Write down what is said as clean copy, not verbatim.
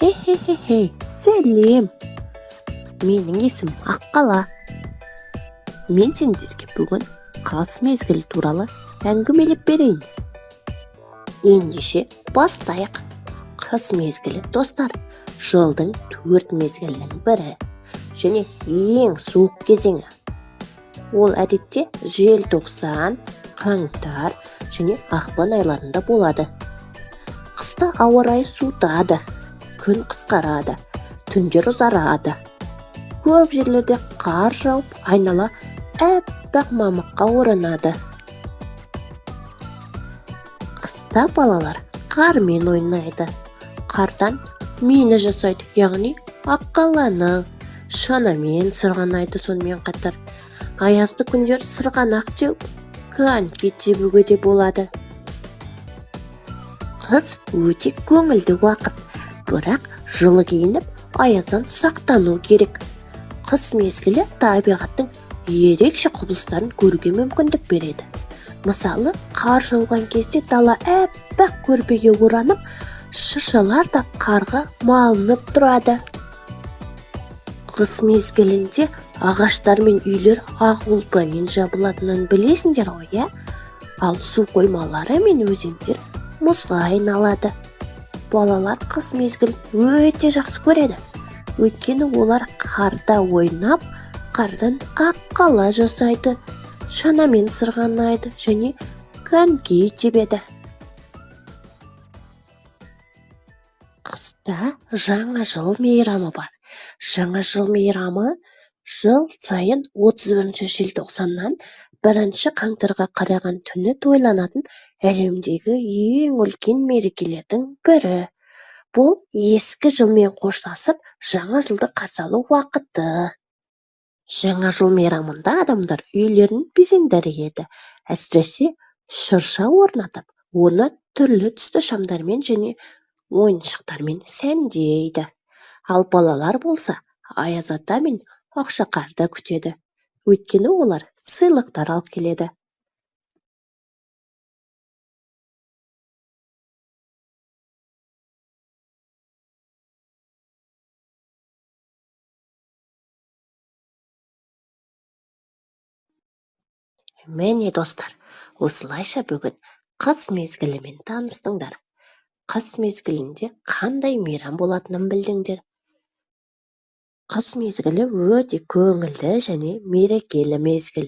Хе-хе-хе-хе, сәлем. Менің есімім Аққала. Мен сендерге бүгін қыс мезгілі туралы әңгімелеп берейін. Ендеше бастайық. Қыс мезгілі, достар, жылдың 4 мезгілінің бірі және ең суық кезеңі. Ол әдетте желтоқсан, қаңтар және ақпан айларында болады. Қыста ауа райы суытады, күн қысқарады, түндер ұзарады. Көп жерлерде қар жауып, айнала әппақ мамыққа оранады. Қыста балалар қармен ойнайды. Қардан мені жасайды, яғни аққаланы. Шанамен сырғанайды сонымен қатар. Аязды күндер сырғанақ теуіп, коньки тебуге де болады. Қыс өте көңілді уақыт, бірақ жылы киініп, аяздан сақтану керек. Қыс мезгілі табиғаттың ерекше құбылыстарын көруге мүмкіндік береді. Мысалы, қар жауған кезде дала әппақ көрпеге оранып, шыршалар да қарға малынып тұрады. Қыс мезгілінде ағаштар мен үйлер ақ ұлпамен жабылатынын білесіңдер ғой, иә? Ал су қоймалары мен өзендер мұзға айналады. Балалар қыс мезгілін өте жақсы көреді. Өйткені олар қарда ойнап, қардан аққала жасайды, шанамен сырғанайды және коньки тебеді. Қыста жаңа жыл мейрамы бар. Жаңа жыл мейрамы жыл сайын 31 желтоқсаннан 1 қаңтарға қараған түні тойланатын әлемдегі ең үлкен мерекелердің бірі. Бұл ескі жылмен қоштасып, жаңа жылды қарсы алу уақыты. Жаңа жыл мейрамында адамдар үйлерін безендіреді, әсіресе шырша орнатып, оны түрлі түсті шамдармен және ойыншықтармен сәндейді. Ал балалар болса, аяз ата мен ақшақарды күтеді. Өйткені олар сыйлықтар алып келеді. Міне достар, осылайша бүгін қыс мезгілімен таныстыңдар. Қыс мезгілінде қандай мейрам болатынын білдіңдер. Қыс мезгілі өте көңілді және мерекелі мезгіл.